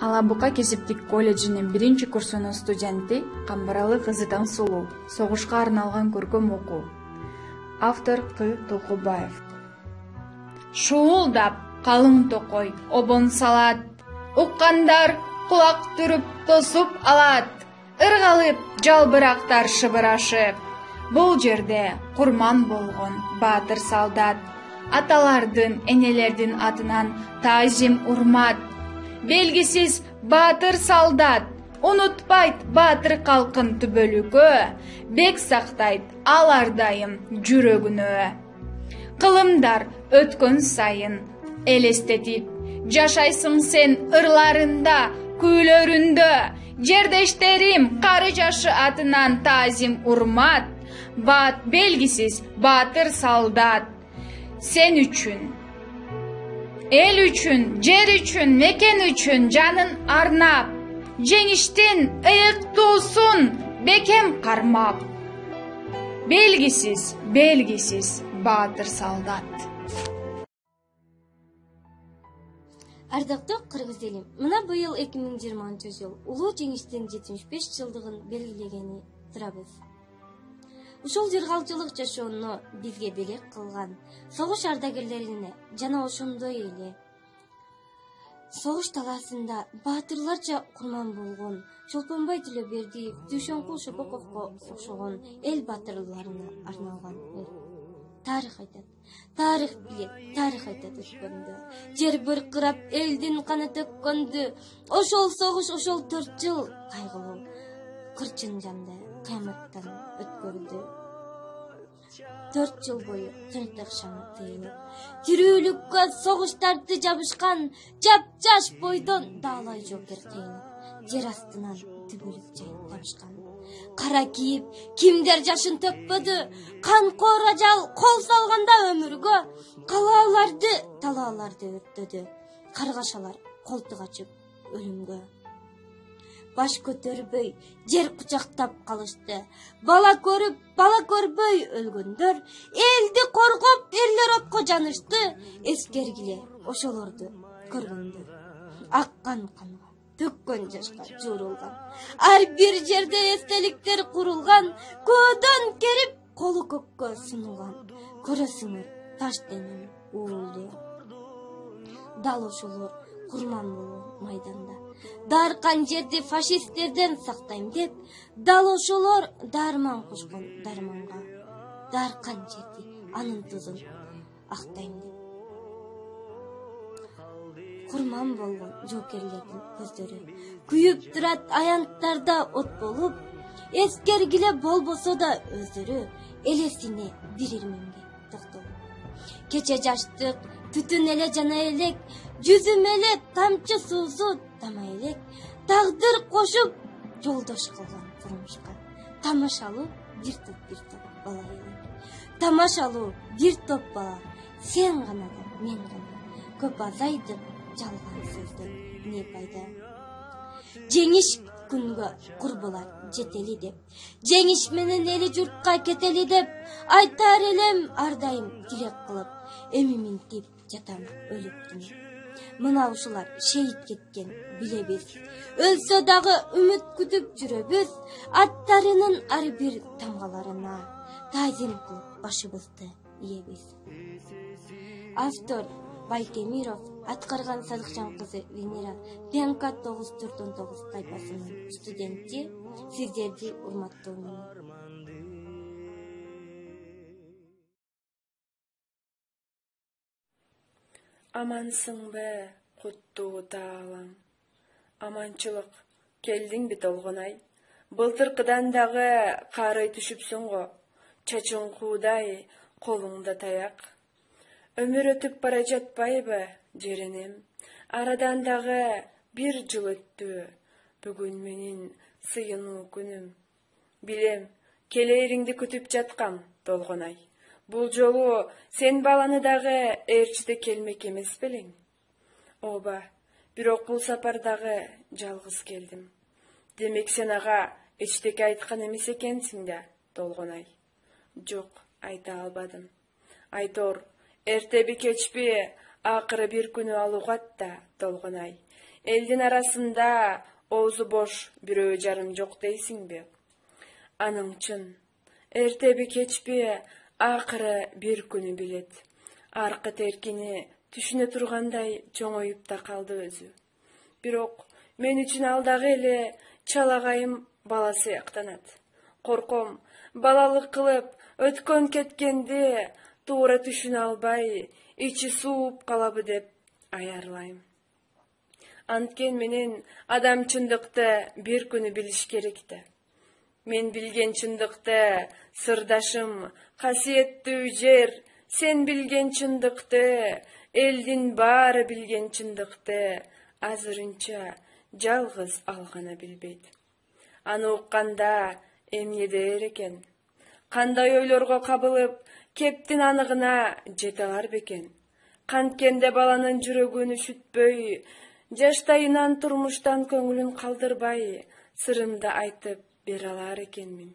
Алабука кесиптик колледжинин 1-курсунун студенти Камбаралы кызы Таңсулуу. Согушка арналган көркөм окуу. Автор К. Толкубаев. Шуулдап калың токой обон салат. Уккандар кулак түрүп тосуп алат. Ыргалып жалбырактар шыбырашып. Бул жерде курман болгон баатыр солдат. Аталардын, энелердин атынан таазим урмат. Белгисиз баатыр солдат, унутпайт баатыр калкын түбөлүккө, бек сактайт алар дайым жүрөгүнө. Кылымдар өткөн сайын элестетип, жашайсың сен ырларында, күйлөрүндө. Жердештерим кары жашы атынан таазим урмат, белгисиз баатыр солдат. Sen üçün, el üçün, жер üçün, мекен üçün жанын арнап, жеңиштин ыйык туусун бекем кармап. Белгисиз баатыр солдат. Ардактуу кыргыз элим, мына быйыл 2020-жыл улуу жеңиштин 75 жылдыгын белгилегени турабыз. Ушул жыргалчылык жашоону бизге белек кылган согуш ардагерлерине жана ошондой эле согуш талаасында баатырларча курман болгон Чолпонбай Төлөбердиев, Дүйшөнкул Шопоковго окшогон эл баатырларына арналган тарых айтат. Тарых билет, тарых айтат өткөндө. Жер быркырап элдин каны төккөндү. Ошол согуш, ошол 4 жыл кайгылуу кырчын жанды кыяматтан өткөрдү. 4 жыл бою тынчтык шаңы тыйылып, тирүүлүккө согуштарды жабышкан жап-жаш бойдон даалай жокер кыйылып, жер астынан түбөлүк жайып табышкан. Кара кийип, кимдер жашын төкпөдү, канкор ажал кол салганда өмүргө, талааларды өрттөдү, каргашалар колтук ачып өлүмгө. Баш көтөрбөй, жер кучактап калышты. Бала көрүп, бала көрбөй өлгөндөр, элди коргоп, эрлер отко жанышты. Эскергиле ошолорду көргөндө. Аккан канга, төккөн жашка жуурулган. Ар бир жерде эстеликтер курулган, көөдөн керип, колу көккө сунулган. Көрөсүңөр таш денем уулду. Дал ошолор курман болуу майданда. Даркан жерди фашисттерден сактайм деп, дал ошолор дарман кошкон дарманга. Даркан жерди анын тузун актайм деп. Курман болгон жоокерлердин көздөрү күйүп турат аянттарда от болуп, эскергиле болбосо да өздөрү элесине дирирменге токтолуп. Кече жаштык, түтүн эле жана элек, жүзүм эле тамчы суусу тама элек, тагдыр кошуп жолдош кылган турмушка. Тамашалуу бир топ бала элек. Тамашалуу бир топ бала, сен гана да мен гана. Көп азайды жалган сөздөн не пайда. Жеңиш күнгө курбулар жетели деп, жеңиш менен эли журтка кетели деп, айтар элем ар дайым тилек кылып, эми минтип жатам өлүптүн. Мына ушулар шейит кеткен билебиз. Өлсө дагы үмүт күтүп жүрөбүз, аттарынын ар бир тамгаларына таазим кылып башыбызды ийебиз. Автор Байтемиров, Аткарган Садыкжан кызы Венера, ПМК 9419 тайпасынын студенти, сиздерди урматтоомун. Амансыңбы, куттуу таалам. Аманчылык, келдиң бит олгонай. Былтыркыдан дагы карый түшүпсүң го. Чачың куудай, колуңда таяк. Өмүр өтүп бара жатпайбы, жериним? Арадан дагы 1 жыл өттү. Бүгүн менин сыйынуу күнүм. Билем, келериңди күтүп жаткам, толгонай. Бул жолу сен баланы дагы ээрчите келмек эмес белең. Оба, бирок бул сапардагы жалгыз келдим. Демек сен ага эчтеке айткан эмес экенсиң да, толгонай. Жок, айта албадым. Айтор, эртеби кечпи Акыры бир күнү ал угат да толгонай. Элдин арасында оозу бош бирөө жарым жок дейсиңби? Аның чын. Эртеби кечпи акыры бир күнү билет. Аркы теркини түшүнө тургандай чоңоюп да калды өзү. Бирок мен үчүн ал дагы эле чалагайым бала сыяктанат. Корком, балалык кылып өткөн кеткенди туура түшүнө албай, ичи сууп калабы деп аярлайм. Анткен менен адам чындыкты бир күнү билиш керек да. Мен билген чындыкты, сырдашым, касиеттүү жер, сен билген чындыкты, элдин баары билген чындыкты, азырынча жалгыз ал гана билбейт. Аны укканда эмне дээр экен? Кандай ойлорго кабылып, кептин аныгына жете алар бекен? Канткенде баланын жүрөгүн үшүтпөй, жаштайынан турмуштан көңүлүн калдырбай, сырымды айтып бере алар экенмин.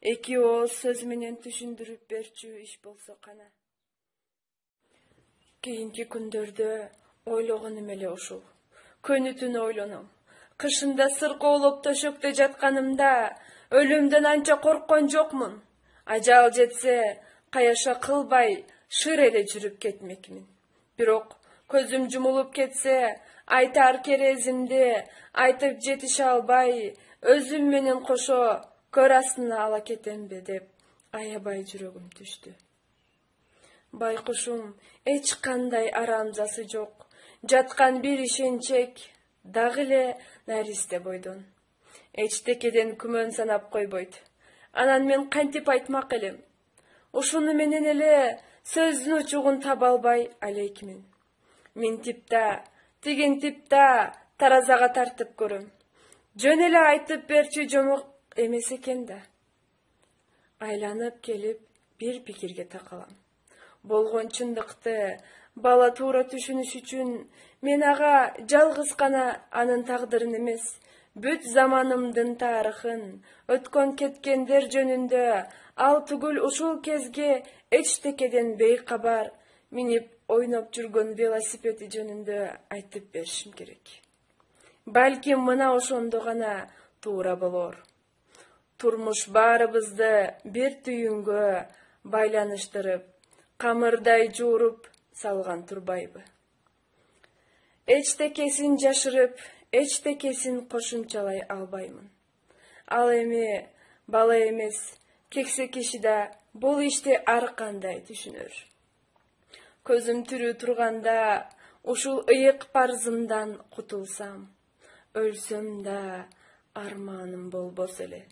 Эки ооз сөз менен түшүндүрүп берчү иш болсо кана. Кийинки күндөрдө ойлогонум эле ушул. Күнү түн ойлоном. Кышында сыркоолоп төшөктө жатканымда өлүмдөн анча корккон жокмун. Ажал жетсе, каяша кылбай, шыр эле жүрүп кетмекмин. Бирок көзүм жумулуп кетсе, айтар керезимди айтып жетише албай, өзүм менен кошо көр астына ала кетемби деп аябай жүрөгүм түштү. Байкушум эч кандай арамзасы жок. Жаткан бир ишенчек дагы эле наристе бойдон. Эчтекеден күмөн санап койбойт. Анан мен кантип айтмак элем? Ушуну менен эле сөздүн учугун таба албай алейкмин. Мен типта, тигин типта таразага тартып көрөм. Жөн эле айтып берчү жомок эмес экен да. Айланып келип бир пикирге такалам. Болгон чындыкты бала туура түшүнүш үчүн мен ага жалгыз гана анын тагдырын эмес, бүт заманымдын тарыхын, өткөн кеткендер жөнүндө, ал түгүл ушул кезге эчтекеден бейкабар минип ойноп жүргөн велосипеди жөнүндө айтып беришим керек. Балким мына ошондо гана туура болор. Турмуш баарыбызды бир түйүнгө байланыштырып, камырдай жууруп салган турбайбы? Эчтекесин жашырып, эчтекесин кошумчалай албаймын. Ал эми бала эмес, кексе киши да бул ишти ар кандай түшүнөр. Көзүм тирүү турганда ушул ыйык парзымдан кутулсам, өлсөм да арманым болбосо эле.